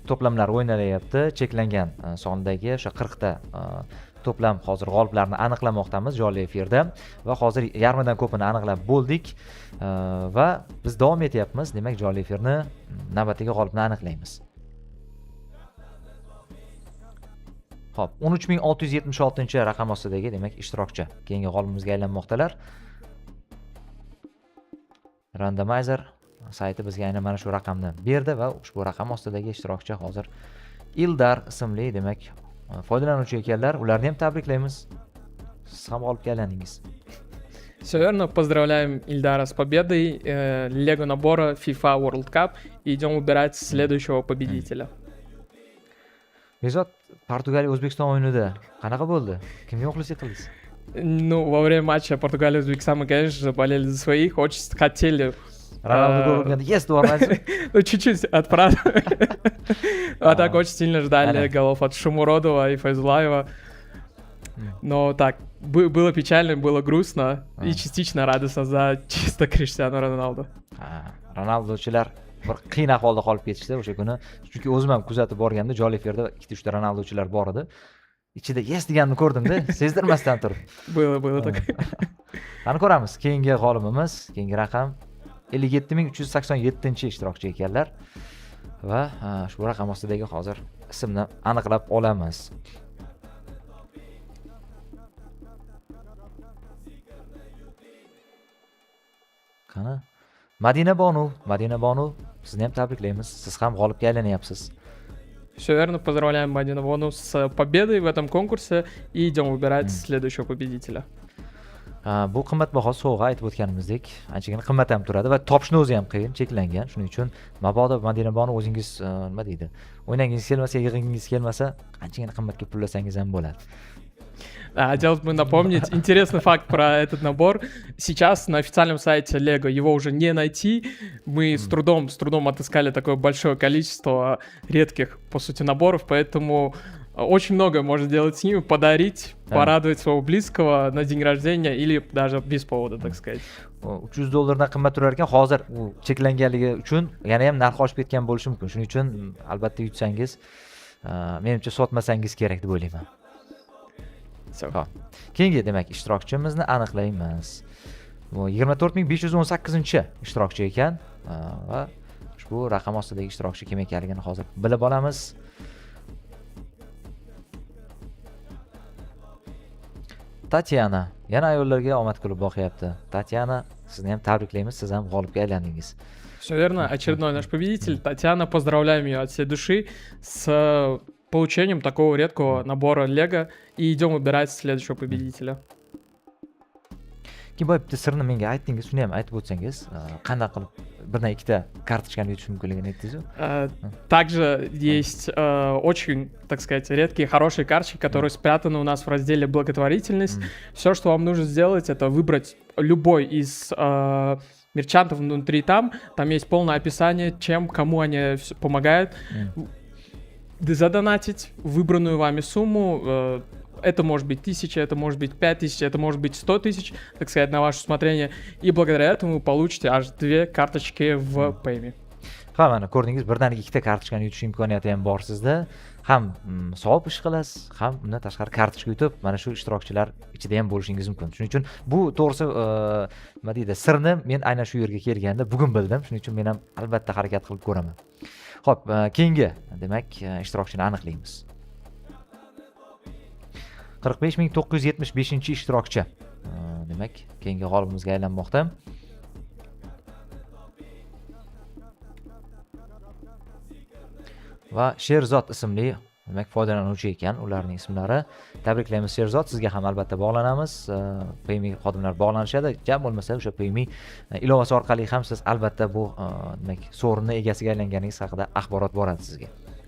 to'plamlar o'ynalayapti. Cheklangan sondagi o'sha 40 ta to'plam hozir g'oliblarni aniqlamoqdamiz jonli efirda va hozir yarmidan ko'pini aniqlab bo'ldik va biz davom etyapmiz. Demak, jonli efirni navbatdagi g'olibni aniqlaymiz. Xo'p, 13676-raqam ostidagi demak ishtirokchi keyingi g'olibimizga aylanmoqdalar. Randomizer sayti bizga aynan mana shu raqamni berdi va ushbu raqam ostidagi ishtirokchi hozir Ildar ismli demak foydalanuvchi ekanlar. Ularni ham tabriklaymiz. Siz ham g'olib keldingiz. Все верно. Поздравляем Ильдара с победой Лего набора FIFA World Cup и идем выбирать следующего победителя. Bezod, Portugaliya O'zbekiston o'yinida qanaqa bo'ldi? Kimga muxlislik qildingiz? Ну, во время матча Португалия-Узбекистан мы, конечно же, болели за своих, очень хотели... Ronaldo есть двормайся. Ну, чуть-чуть отправили. А так очень сильно ждали голов от Шумуродова и Файзулаева. Но так, было печально, было грустно и частично радостно за чисто Криштиану Роналду. Ronaldochilar bir qiyin ahvolda qolib ketishdi o'sha kuni. Chunki o'zim ham kuzatib borganda jonli efirda 2-3 ta Ronaldochilar bor edi. Ichida yes deganini ko'rdim-da, sezdirmasdan turib. Было так. Qani ko'ramiz. Keyingi g'olibimiz, keyingi raqam 57387-ishtirokchi ekanlar va ushbu raqam ostidagi hozir ismni aniqlab olamiz. Qani? Madina Bonu, sizni ham tabriklaymiz. Siz ham g'olibga aylanyapsiz. Все верно, поздравляем Мадину Вону с победой в этом конкурсе и идем выбирать следующего победителя. Bu qimmatbaho sovg'a aytib o'tganimizdek, anchagina qimmat ham turadi va topishni o'zi ham qiyin, cheklangan. Shuning uchun mabodo Madina Bonu o'zingiz nima deydi? O'ynagingiz kelmasa, yig'ingiz kelmasa, anchagina qimmatga pullasangiz ham bo'ladi. Хотелось бы напомнить интересный факт про этот набор. Сейчас на официальном сайте Lego его уже не найти. Мы с трудом отыскали такое большое количество редких, по сути, наборов, поэтому Очень много можно делать с ними, подарить, Да. порадовать своего близкого на день рождения или даже без повода, так сказать. $300 dan qimmat turar ekan. Hozir u cheklanganligi uchun yana ham narxi oshib ketgan bo'lishi mumkin. Shuning uchun albatta yutsangiz, menimcha sotmasangiz kerak deb o'ylayman. Всё. Xo'p. Keyingi demak ishtirokchimizni aniqlaymiz. Bu 24518 ishtirokchi ekan va ushbu raqam ostidagi ishtirokchi kim ekanligini hozir bilib olamiz. Tatyana yana ayollarga omad kulib boqyapti. Tatyana, sizni ham tabriklaymiz, siz ham g'olibga aylandingiz. Все верно, очередной наш победитель. Татьяна, поздравляем ее от всей души с получением такого редкого набора Лего. И идем выбирать следующего победителя. Keyin bitta sirni menga aytdingiz, shuni ham aytib o'tsangiz, qanday qilib birdan ikkita kartochkani yutish mumkinligini aytdingiz-ku. Также есть очень, так сказать, редкие хорошие карточки, которые спрятаны у нас в разделе благотворительность. Все, что вам нужно сделать, это выбрать любой из мерчантов внутри там. Там есть полное описание, чем, кому они помогают. Задонатить выбранную вами сумму. Это может быть 1000, это может быть 5000, это может быть 100 тысяч, так сказать, на ваше усмотрение. И благодаря этому вы получите аж 2 карточки в Payme. Ha, mana ko'rdingiz, birdaniga ikkita kartochkani yutish imkoniyati ham bor sizda. Ham savob ish qilasiz, ham undan tashqari kartochka yutib, mana shu ishtirokchilar ichida ham bo'lishingiz mumkin. Shuning uchun bu to'g'risi nima deydi, sirni men aynan shu yerga kelganda bugun bildim. Shuning uchun men ham albatta harakat qilib ko'raman. Xo'p, keyingi demak ishtirokchini aniqlaymiz. 45975 ishtirokchi. Demak, keyingi g'olibimizga aylanmoqda. Va Sherzod ismli demak foydalanuvchi ekan, ularning ismlari. Tabriklaymiz Sherzod, sizga ham albatta bog'lanamiz. Payme xodimlar bog'lanishadi. Jam bo'lmasa o'sha Payme ilovasi orqali ham siz albatta bu demak sovrinni egasiga aylanganingiz haqida axborot boradi sizga.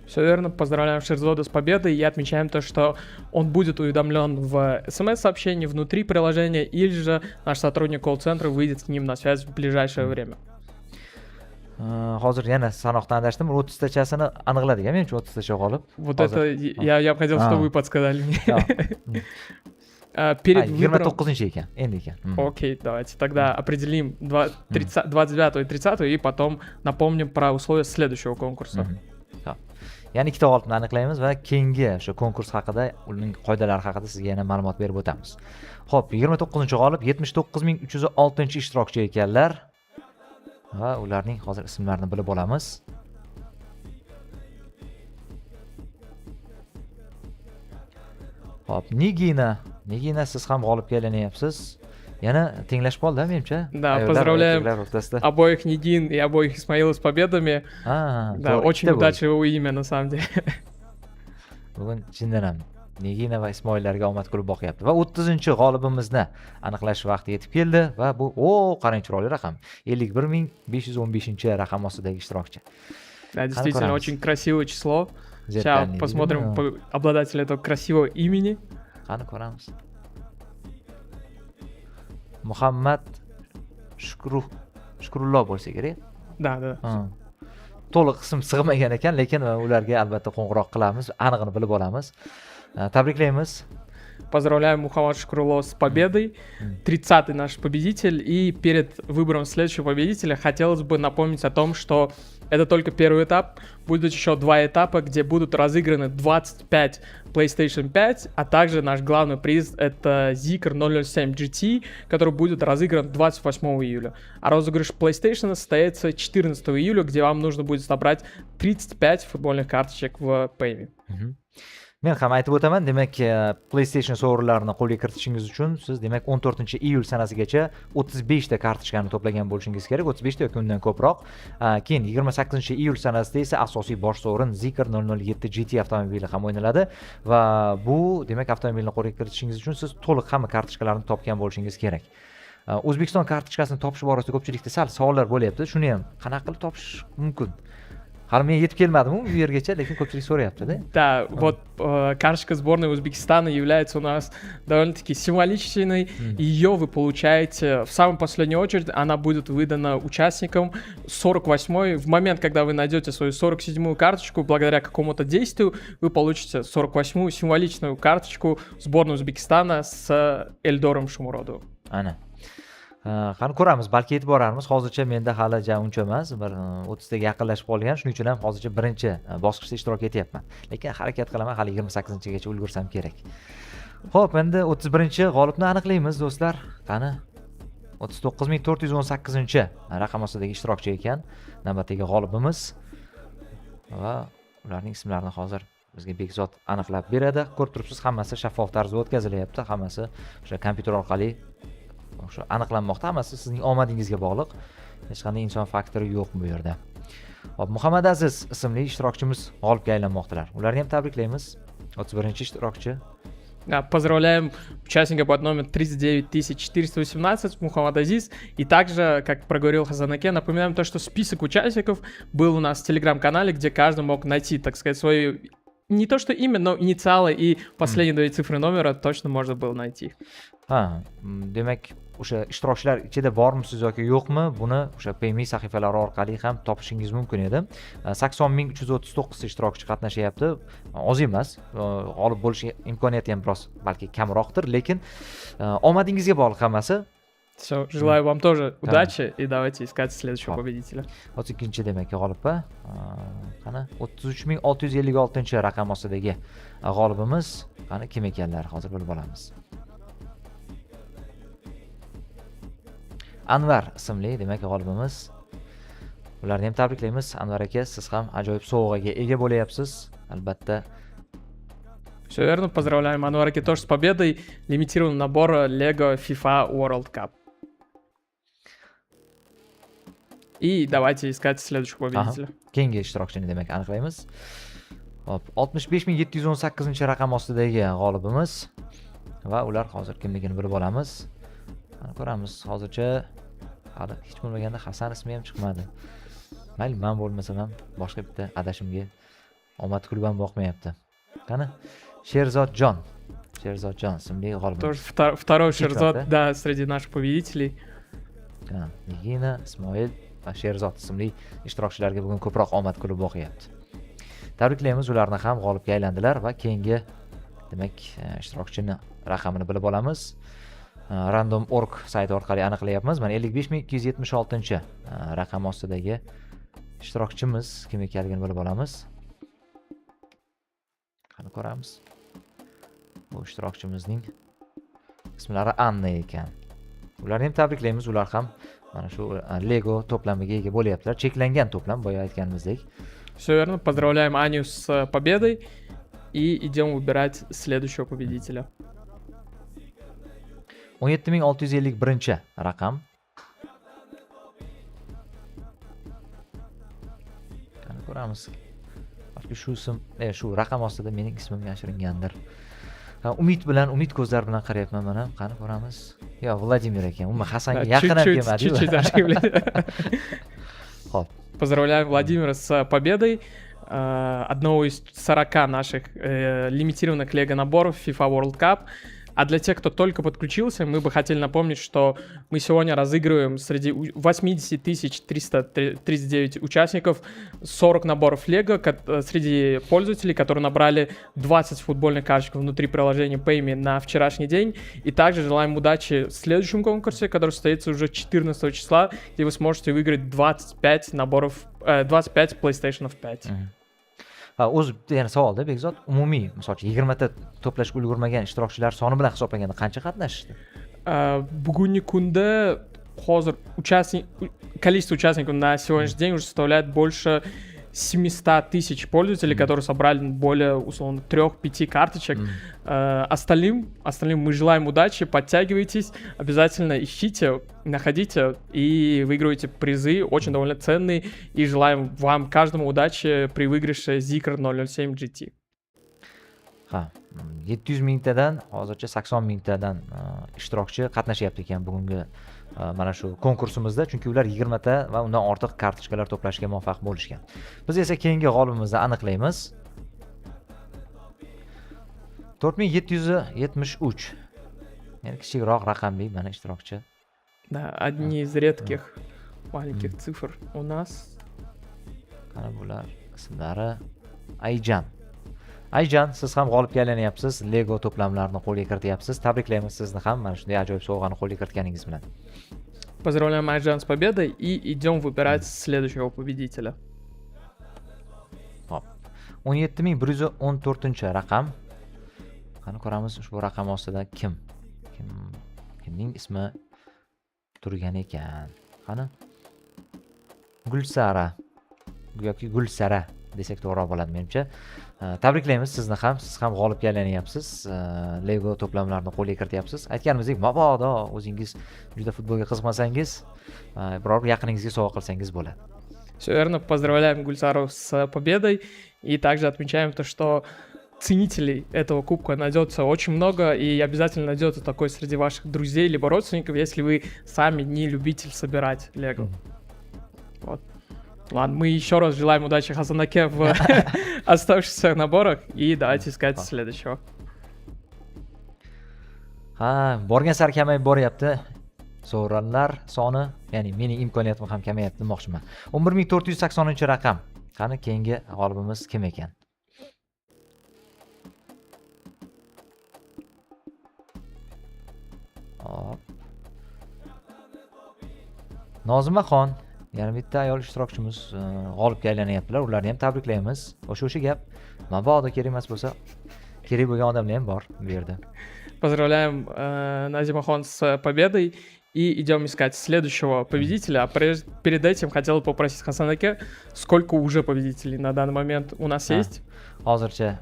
Все верно, поздравляем Шерзода с победой и отмечаем то, что он будет уведомлен в смс-сообщении внутри приложения, или же наш сотрудник колл-центра выйдет с ним на связь в ближайшее время. Hozir yana sanoqdan adashdim. 30 tachasini aniqladik, menimcha 30 tacha g'olib. Вот это я бы хотел, чтобы вы подсказали мне. Перед выбором... 29 ekan, endi ekan. Окей, давайте тогда определим 29 и 30, и потом напомним про условия следующего конкурса. Ya'ni ikkita g'olibni aniqlaymiz va keyingi o'sha konkurs haqida, uning qoidalari haqida sizga yana ma'lumot berib o'tamiz. Xo'p, 29-g'olib 79306-ishtirokchi ekanlar. Va ularning hozir ismlarini bilib olamiz. Xo'p, Nigina siz ham g'olibga aylanyapsiz. Yana tenglashib qoldi, menimcha. Да, поздравляем обоих Нигин и обоих Исмаила с победами. Да, очень удачливое имя, на самом деле. Bugun chindan ham Nigina va Ismoillarga omad kulib boqyapti. Va 30-g'olibimizni aniqlash vaqti yetib keldi va bu qarang chiroyli raqam. 51515 raqam ostidagi ishtirokchi. Да, действительно, очень красивое число. Сейчас посмотрим обладателя этого красивого имени. Qani ko'ramiz. Muhammad Shukrullo bo'lsa kerak. Да. To'liq ism sig'magan ekan, lekin ularga albatta qo'ng'iroq qilamiz, aniqini bilib olamiz. Tabriklaymiz. Поздравляем Мухаммад Шукрулло с победой. 30-й наш победитель. И перед выбором следующего победителя хотелось бы напомнить о том, что это только первый этап. Будут еще 2 этапа, где будут разыграны 25 PlayStation 5, а также наш главный приз — это Zikr 007 GT, который будет разыгран 28 июля. А розыгрыш PlayStation состоится 14 июля, где вам нужно будет собрать 35 футбольных карточек в Payme. Men ham aytib o'taman, demak PlayStation sovrinlarini qo'lga kiritishingiz uchun siz demak 14-iyul sanasigacha 35 ta kartochkani to'plagan bo'lishingiz kerak, 35 ta yoki undan ko'proq. Keyin 28-iyul sanasida esa asosiy bosh sovrin Zikr 007 GT avtomobili ham o'ynaladi va bu demak avtomobilni qo'lga kiritishingiz uchun siz to'liq hamma kartochkalarni topgan bo'lishingiz kerak. O'zbekiston kartochkasini topish borasida ko'pchilikda sal savollar bo'lyapti. Shuni ham qanaqa qilib topish mumkin? Hali men yetib kelmadim bu yergacha, lekin ko'pchilik so'rayapti-da. Да, вот карточка сборной Узбекистана является у нас довольно-таки символичной. Ее вы получаете в самую последнюю очередь. Она будет выдана участникам 48-й. В момент, когда вы найдете свою 47-ю карточку, благодаря какому-то действию, вы получите 48-ю символичную карточку сборной Узбекистана с Эльдором Шумуродовым. Ana. Qani ko'ramiz, balki yetib borarmiz. Hozircha menda hali uncha emas, bir 30 taga yaqinlashib qolgan. Shuning uchun ham hozircha birinchi bosqichda ishtirok etyapman. Lekin harakat qilaman, hali 28-gacha ulgursam kerak. Xo'p, endi 31-g'olibni aniqlaymiz, do'stlar. Qani 39418 raqam ostidagi ishtirokchi ekan navbatdagi g'olibimiz va ularning ismlarini hozir bizga Bekzod aniqlab beradi. Ko'rib turibsiz, hammasi shaffof tarzda o'tkazilyapti. Hammasi o'sha kompyuter orqali o'sha aniqlanmoqda. Hammasi sizning omadingizga bog'liq. Hech qanday inson faktori yo'q bu yerda. Hop, Muhammad Aziz ismli ishtirokchimiz g'olibga aylanmoqdalar. Ularni ham tabriklaymiz. 31-ishtirokchi. Да, поздравляем участника под номер 39418 Мухаммад Азиз. И также, как проговорил Хазанаке, напоминаем то, что список участников был у нас в телеграм-канале, где каждый мог найти, так сказать, свое не то что имя, но инициалы и последние две цифры номера точно можно было найти. Demak, o'sha ishtirokchilar ichida bormisiz yoki yo'qmi, buni o'sha PMI sahifalari orqali ham topishingiz mumkin edi. 80339 ishtirokchi qatnashyapti. Oz emas. G'olib bo'lish imkoniyati ham biroz balki kamroqdir, lekin omadingizga bog'liq hammasi. Все, желаю вам тоже удачи и давайте искать следующего победителя. 32-chi demak g'olibba. Qani 33656-raqam ostidagi g'olibimiz qani kim ekanlar hozir bilib olamiz. Anvar ismli demak g'olibimiz. Ularni ham tabriklaymiz. Anvar aka, siz ham ajoyib sovg'aga ega bo'layapsiz. Albatta. Все верно, поздравляем Анвараки тоже с победой. Лимитированный набор Lego FIFA World Cup. И давайте искать следующего победителя. Keyingi ishtirokchini demak aniqlaymiz. Hop, 65718-raqam ostidagi g'olibimiz va ular hozir kimligini bilib olamiz. Ko'ramiz. Hozircha hali hech bo'lmaganda Hasan ismi ham chiqmadi. Mayli, men bo'lmasam ham boshqa bitta adashimga omad kulib ham boqmayapti. Qani Sherzodjon ismli g'olibimiz. Тоже второй Шерзот, да, sреди наших победителей. Nigina, Ismoil va Sherzod ismli ishtirokchilarga bugun ko'proq omad kulib boqyapti. Tabriklaymiz, ularni ham g'olibga aylandilar va keyingi demak ishtirokchini raqamini bilib olamiz. Random.org sayti orqali aniqlayapmiz. Mana 55276-raqam ostidagi ishtirokchimiz kim ekanligini bilib olamiz. Qani ko'ramiz. Bu ishtirokchimizning ismlari Anna ekan. Ularni ham tabriklaymiz. Ular ham mana shu Lego to'plamiga ega bo'lyaptilar. Cheklangan to'plam, boya aytganimizdek. Все верно, поздравляем Аню с победой и идем выбирать следующего победителя. 17651-raqam. Qani ko'ramiz. Balki shu ism, shu raqam ostida mening ismim yashiringandir. Umid ko'zlar bilan qarayapman mana. Qani ko'ramiz. Yo, Vladimir ekan. Umuman Hasanga yaqin ham kelmadi. Чуть-чуть ошиблись. Xo'p. Поздравляем Владимира с победой одного из 40 наших лимитированных Lego наборов FIFA World Cup. А для тех, кто только подключился, мы бы хотели напомнить, что мы сегодня разыгрываем среди 80 339 участников 40 наборов Lego среди пользователей, которые набрали 20 футбольных карточек внутри приложения PayMe на вчерашний день. И также желаем удачи в следующем конкурсе, который состоится уже 14 числа, где вы сможете выиграть 25 наборов, 25 PlayStation 5. O'zi yana savolda Bekzod, umumiy, masalan, 20 ta to'plashga ulgurmagan ishtirokchilar soni bilan hisoblaganda qancha qatnashdi? Bugungi kunda hozir количество участников на сегодняшний день уже составляет больше 700 тысяч пользователей, которые собрали более, условно, 3-5 карточек. Остальным мы желаем удачи, подтягивайтесь, обязательно ищите, находите и выигрывайте призы, очень довольно ценные, и желаем вам каждому удачи при выигрыше Zikr 007 GT. 700 mingtadan hozircha 80 mingtadan ishtirokchi qatnashyapti ekan bugungi mana shu konkursimizda, chunki ular 20 ta va undan ortiq kartochkalar to'plashga muvaffaq bo'lishgan. Biz esa keyingi g'olibimizni aniqlaymiz. 4773. Ya'ni kichikroq raqamli mana ishtirokchi. Да, одни из редких маленьких цифр у нас. Qani bular ismlari Ayjan. Ayjan, siz ham g'olibga aylanyapsiz. Lego to'plamlarini qo'lga kirityapsiz. Tabriklaymiz sizni ham mana shunday ajoyib sovg'ani qo'lga kiritganingiz bilan. Поздравляем Айжан с победой и идем выбирать следующего победителя. Hop. 17114-raqam. Qani ko'ramiz ushbu raqam ostida kimning ismi turgan ekan. Qani? Gulsara yoki Gulsara desak to'g'ri bo'ladi menimcha. Tabriklaymiz sizni ham. Siz ham g'olibga aylanyapsiz. Lego to'plamlarini qo'lga kirityapsiz. Aytganimizdek, mabodo o'zingiz juda futbolga qiziqmasangiz, biror yaqiningizga sovg'a qilsangiz bo'ladi. Все верно, поздравляем Гульсару с победой и также отмечаем то, что ценителей этого кубка найдется очень много, и обязательно найдется такой среди ваших друзей либо родственников, если вы сами не любитель собирать Лего. Вот. Ладно, мы еще раз желаем удачи Хасанаке в оставшихся наборах, и давайте искать следующего. Ha, borgan sari kamayib boryapti. Sovrinlar soni, ya'ni mening imkoniyatim ham kamayapti demoqchiman. 11480-raqam. Qani keyingi g'olibimiz kim ekan? Hop. Nozimaxon, yana bitta ayol ishtirokchimiz g'olibga aylanyaptilar. Ularni ham tabriklaymiz. O'sha gap mabodo kerak emas bo'lsa, kerak bo'lgan odamlar ham bor bu yerda. Поздравляем Назимахон с победой и идем искать следующего победителя. А перед этим хотел бы попросить Хасанаке, сколько уже победителей на данный момент у нас есть? Hozircha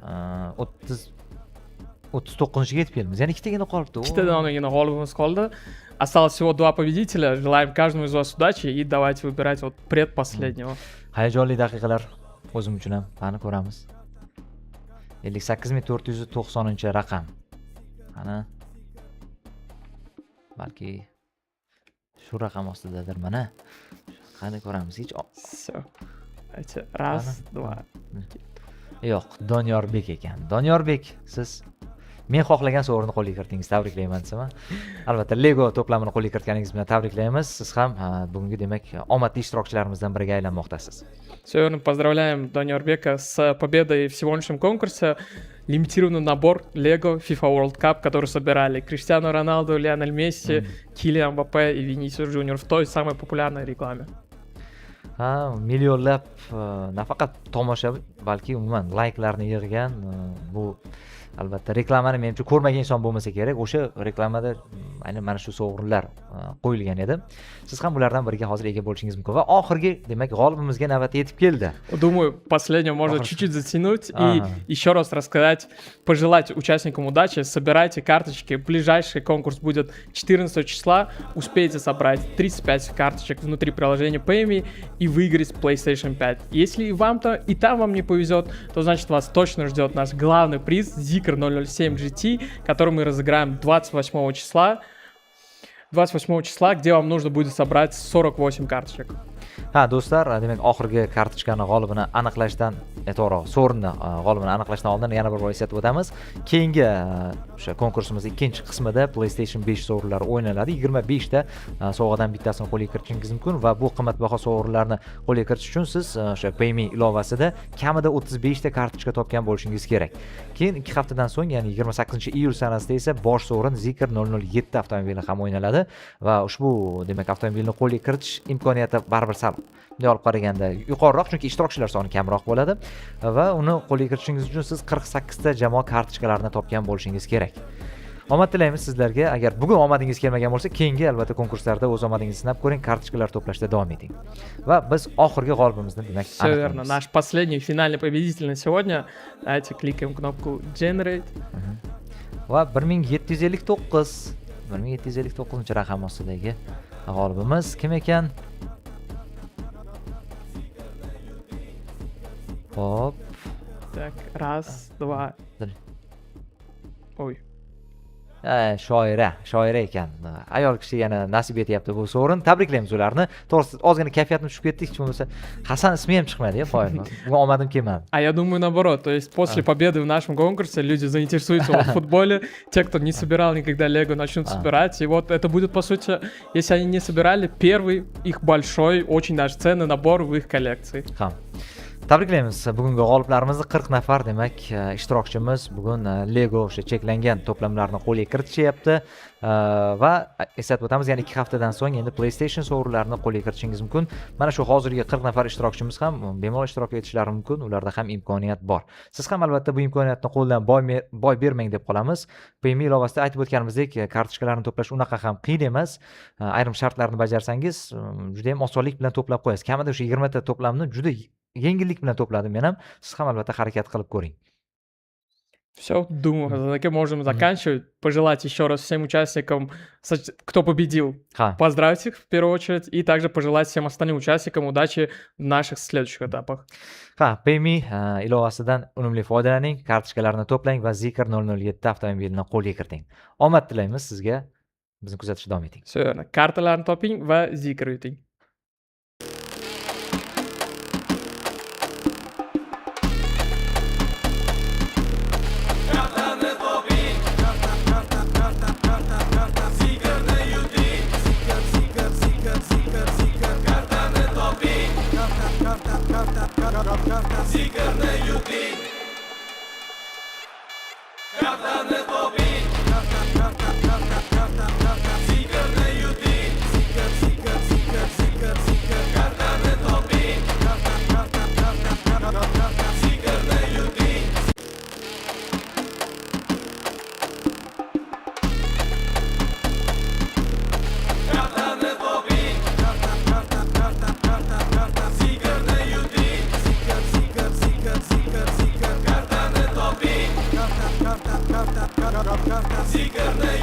39-ga yetib keldik. Yana ikkitagina qolibdi. Ikkitadan g'olibimiz qoldi. Осталось всего 2 победителя. Желаем каждому из вас удачи и давайте выбирать вот предпоследнего. Hayajonli daqiqalar o'zim uchun ham. Qani ko'ramiz. 58490-raqam. Qani. Balki shu raqam ostidadir mana. Qani ko'ramiz. Hech Все. Давайте. Раз, два. Yo'q, Donyorbek ekan. Donyorbek, siz men xohlagan sovrinni qo'lga kiritingiz. Tabriklayman desam. Albatta, Lego to'plamini qo'lga kiritganingiz bilan tabriklaymiz. Siz ham bugungi demak omadli ishtirokchilarimizdan biriga aylanmoqdasiz. Все верно, поздравляем Донёрбека с победой в сегодняшнем конкурсе. Лимитированный набор Lego FIFA World Cup, который собирали Криштиану Роналду, Лионель Месси, Килиан Мбаппе и Винисиус Junior в той самой популярной рекламе. Ha, millionlab nafaqat tomoshabin, balki umuman layklarni yig'gan bu albatta reklamani menimcha ko'rmagan inson bo'lmasa kerak. O'sha reklamada aynan mana shu sovrinlar qo'yilgan edi. Siz ham bulardan biriga hozir ega bo'lishingiz mumkin va oxirgi, demak, g'olibimizga navbat yetib keldi. Думаю, последнего можно чуть-чуть затянуть и еще раз рассказать, пожелать участникам удачи. Собирайте карточки. Ближайший конкурс будет 14 числа. Успейте собрать 35 карточек внутри приложения Payme и выиграть PlayStation 5. Если и вам-то, и там вам не повезет, то значит вас точно ждет наш главный приз Zikr 007 GT, который мы разыграем 28 числа. 28 числа, где вам нужно будет собрать 48 карточек. Ha, do'stlar, demak, oxirgi kartochkani g'olibini aniqlashdan, to'g'ri, sovrinni g'olibini aniqlashdan oldin yana bir bor eslatib o'tamiz. Keyingi o'sha konkursimiz ikkinchi qismida PlayStation 5 sovrinlari o'ynaladi. 25 ta sovg'adan bittasini qo'lga kiritishingiz mumkin va bu qimmatbaho sovrinlarni qo'lga kiritish uchun siz o'sha Payme ilovasida kamida 35 ta kartochka topgan bo'lishingiz kerak. Keyin 2 haftadan so'ng, ya'ni 28-iyul sanasida esa bosh sovrin Zikr 007 avtomobili ham o'ynaladi va ushbu, demak, avtomobilni qo'lga kiritish imkoniyati baribir sal bunday olib qaraganda yuqoriroq, chunki ishtirokchilar soni kamroq bo'ladi va uni qo'lga kiritishingiz uchun siz 48 ta jamoa kartochkalarini topgan bo'lishingiz kerak. Omad tilaymiz sizlarga. Agar bugun omadingiz kelmagan bo'lsa, keyingi albatta konkurslarda o'z omadingizni sinab ko'ring, kartochkalar to'plashda davom eting. Va biz oxirgi g'olibimizni, demak, Все верно. Наш последний финальный победитель на сегодня. Давайте кликаем кнопку Generate. Va 1759-raqam ostidagi g'olibimiz kim ekan? Hop. Так, раз, два. Dur. Ой. shoira ekan. Ayol kishi yana nasib etyapti bu sovrin. Tabriklaymiz ularni. To'g'risi ozgina kayfiyatim tushib ketdi, hech bo'lmasa Hasan ismi ham chiqmadi-ya faolni. Bugun omadim kelmadi. А я думаю наоборот, то есть после победы в нашем конкурсе люди заинтересуются в футболе, те, кто не собирал никогда Лего, начнут собирать, и вот это будет, по сути, если они не собирали, первый их большой, очень даже ценный набор в их коллекции. Ham. Tabriklaymiz bugungi g'oliblarimizni. 40 nafar demak ishtirokchimiz bugun Lego o'sha cheklangan to'plamlarni qo'lga kiritishyapti va eslatib o'tamiz, yana 2 haftadan so'ng endi PlayStation sovrinlarini qo'lga kiritishingiz mumkin. Mana shu hozirgi 40 nafar ishtirokchimiz ham bemalol ishtirok etishlari mumkin, ularda ham imkoniyat bor. Siz ham albatta bu imkoniyatni qo'ldan boy bermang deb qolamiz. PayMe ilovasida aytib o'tganimizdek, kartochkalarni to'plash unaqa ham qiyin emas. Ayrim shartlarni bajarsangiz, juda ham osonlik bilan to'plab qo'yasiz. Kamida o'sha 20 ta to'plamni juda yengillik bilan to'pladim men ham. Siz ham albatta harakat qilib ko'ring. Все, думаю, за таким можем заканчивать. Пожелать еще раз всем участникам, кто победил, поздравить их в первую очередь, и также пожелать всем остальным участникам удачи в наших следующих этапах. PayMe ilovasidan unumli foydalaning, kartochkalarni to'plang va Zikr 007 avtomobilini qo'lga kiriting. Omad tilaymiz sizga. Bizni kuzatishda davom eting. Все верно. Kartalarni toping va Zikr yuting. Kartlarni toping. Zikrni yuting. Kartlarni toping. Zikrni yuting. Kartlarni toping. Zikrni yuting. Kartlarni toping. Zikrni yuting. Kartlarni toping. Zikrni yuting. Kartlarni toping. Zikrni